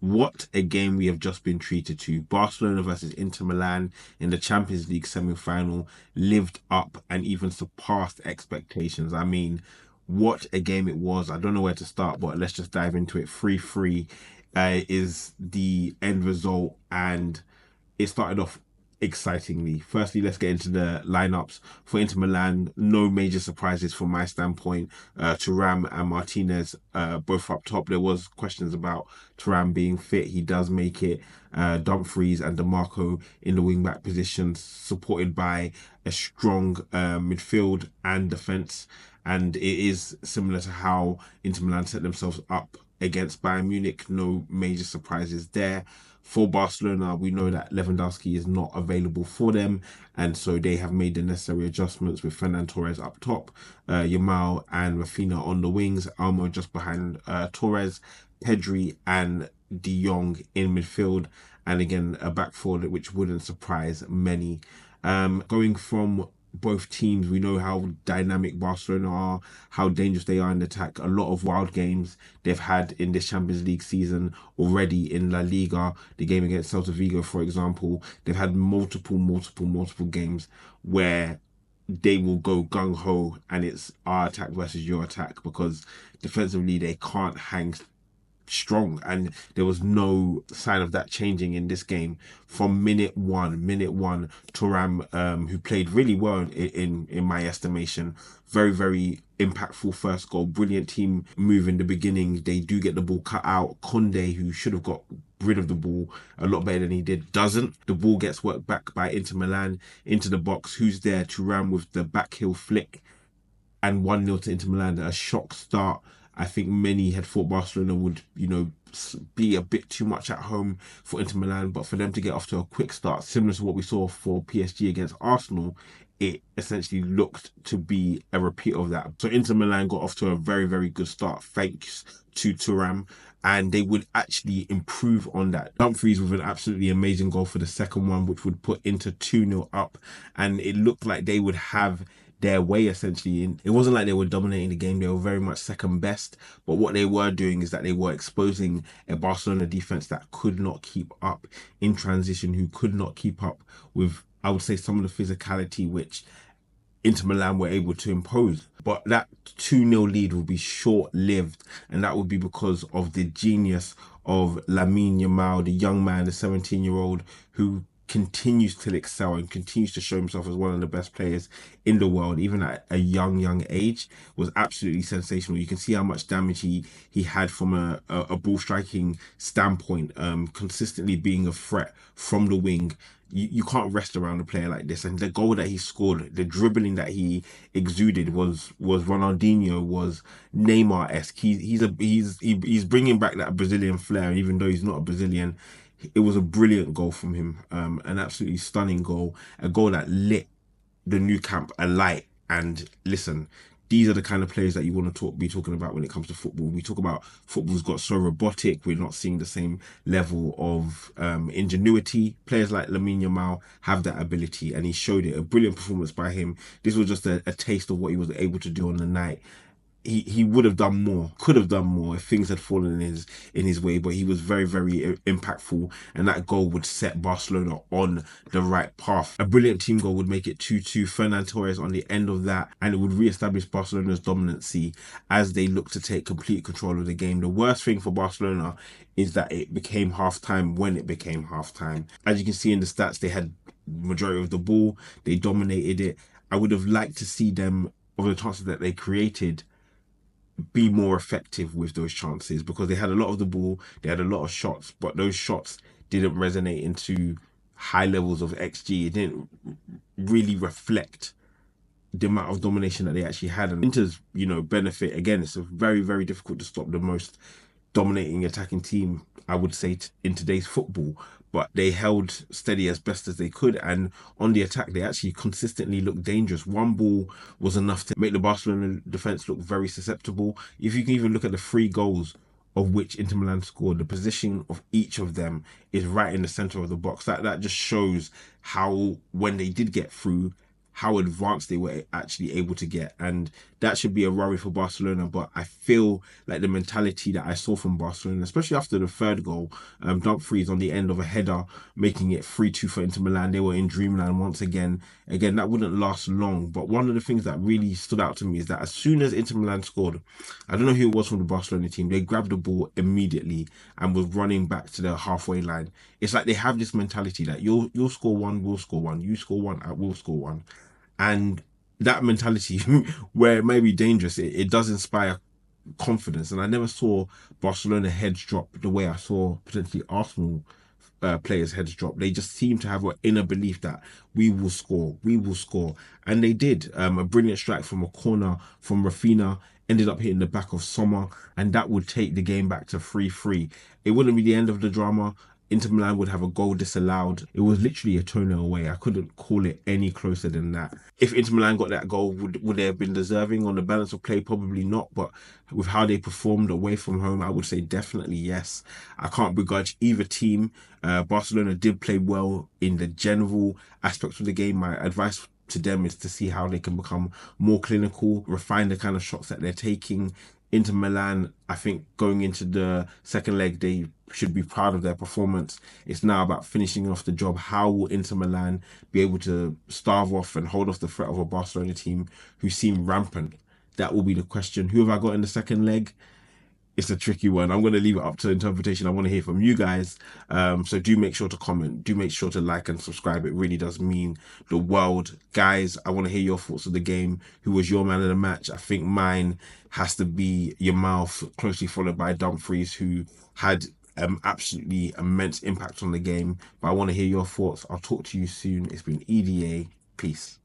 What a game we have just been treated to. Barcelona versus Inter Milan in the Champions League semi-final lived up and even surpassed expectations. I mean, what a game it was. I don't know where to start, but let's just dive into it. 3-3 is the end result, and it started off excitingly. Firstly, let's get into the lineups for Inter Milan. No major surprises from my standpoint. Thuram and Martinez both up top. There was questions about Thuram being fit. He does make it. Dumfries and DeMarco in the wing back positions, supported by a strong midfield and defence. And it is similar to how Inter Milan set themselves up against Bayern Munich. No major surprises there. For Barcelona, we know that Lewandowski is not available for them, and so they have made the necessary adjustments with Ferran Torres up top, Yamal and Raphinha on the wings, Almo just behind Torres, Pedri and De Jong in midfield, and again a back four which wouldn't surprise many. Going from both teams, we know how dynamic Barcelona are, how dangerous they are in attack. A lot of wild games they've had in this Champions League season already in La Liga. The game against Celta Vigo, for example, they've had multiple games where they will go gung-ho and it's our attack versus your attack, because defensively they can't hang strong, and there was no sign of that changing in this game from minute one. Thuram, who played really well in my estimation, very impactful first goal, brilliant team move in the beginning. They do get the ball cut out. Conde, who should have got rid of the ball a lot better than he did, doesn't. The ball gets worked back by Inter Milan into the box. Who's there? Thuram with the back heel flick, and 1-0 to Inter Milan. A shock start. I think many had thought Barcelona would, be a bit too much at home for Inter Milan, but for them to get off to a quick start, similar to what we saw for PSG against Arsenal, it essentially looked to be a repeat of that. So Inter Milan got off to a very good start thanks to Thuram, and they would actually improve on that. Dumfries with an absolutely amazing goal for the second one, which would put Inter 2-0 up, and it looked like they would have their way essentially. It wasn't like they were dominating the game. They were very much second best, but what they were doing is that they were exposing a Barcelona defense that could not keep up in transition, who could not keep up with, I would say, some of the physicality which Inter Milan were able to impose. But that 2-0 lead will be short-lived, and that would be because of the genius of Lamine Yamal, the young man, the 17-year-old, who continues to excel and continues to show himself as one of the best players in the world, even at a young age. Was absolutely sensational. You can see how much damage he had from a ball striking standpoint, consistently being a threat from the wing. You can't rest around a player like this. And the goal that he scored, the dribbling that he exuded was Ronaldinho, was Neymar-esque. He's bringing back that Brazilian flair, even though he's not a Brazilian. It was a brilliant goal from him, an absolutely stunning goal, a goal that lit the new camp alight. And listen, these are the kind of players that you want to be talking about when it comes to football. We talk about football's got so robotic, we're not seeing the same level of ingenuity. Players like Lamine Yamal have that ability, and he showed it. A brilliant performance by him. This was just a taste of what he was able to do on the night. He would have done more, could have done more if things had fallen in his way, but he was very impactful, and that goal would set Barcelona on the right path. A brilliant team goal would make it 2-2. Ferran Torres on the end of that, and it would re-establish Barcelona's dominancy as they look to take complete control of the game. The worst thing for Barcelona is that it became half-time when it became half-time. As you can see in the stats, they had majority of the ball, they dominated it. I would have liked to see them, of the chances that they created, be more effective with those chances, because they had a lot of the ball, they had a lot of shots, but those shots didn't resonate into high levels of XG. It didn't really reflect the amount of domination that they actually had. And Inter's, benefit, again, it's very difficult to stop the most dominating attacking team, I would say, in today's football. But they held steady as best as they could, and on the attack they actually consistently looked dangerous. One ball was enough to make the Barcelona defense look very susceptible. If you can even look at the 3 goals of which Inter Milan scored, the position of each of them is right in the center of the box. That just shows how, when they did get through, how advanced they were actually able to get. And that should be a worry for Barcelona. But I feel like the mentality that I saw from Barcelona, especially after the third goal, Dumfries on the end of a header, making it 3-2 for Inter Milan. They were in dreamland once again. Again, that wouldn't last long. But one of the things that really stood out to me is that as soon as Inter Milan scored, I don't know who it was from the Barcelona team, they grabbed the ball immediately and was running back to the halfway line. It's like they have this mentality that you'll score one, we'll score one, you score one, I will score one. And that mentality, where it may be dangerous, it does inspire confidence. And I never saw Barcelona heads drop the way I saw potentially Arsenal players' heads drop. They just seem to have an inner belief that we will score. And they did. A brilliant strike from a corner from Raphinha ended up hitting the back of Sommer, and that would take the game back to 3-3. It wouldn't be the end of the drama. Inter Milan would have a goal disallowed. It was literally a toenail away. I couldn't call it any closer than that. If Inter Milan got that goal, would they have been deserving on the balance of play? Probably not. But with how they performed away from home, I would say definitely yes. I can't begrudge either team. Barcelona did play well in the general aspects of the game. My advice to them is to see how they can become more clinical, refine the kind of shots that they're taking. Inter Milan, I think going into the second leg, they should be proud of their performance. It's now about finishing off the job. How will Inter Milan be able to starve off and hold off the threat of a Barcelona team who seem rampant? That will be the question. Who have I got in the second leg? It's a tricky one. I'm going to leave it up to interpretation. I want to hear from you guys. So do make sure to comment. Do make sure to like and subscribe. It really does mean the world. Guys, I want to hear your thoughts of the game. Who was your man of the match? I think mine has to be Yamal, closely followed by Dumfries, who had absolutely immense impact on the game. But I want to hear your thoughts. I'll talk to you soon. It's been EDA. Peace.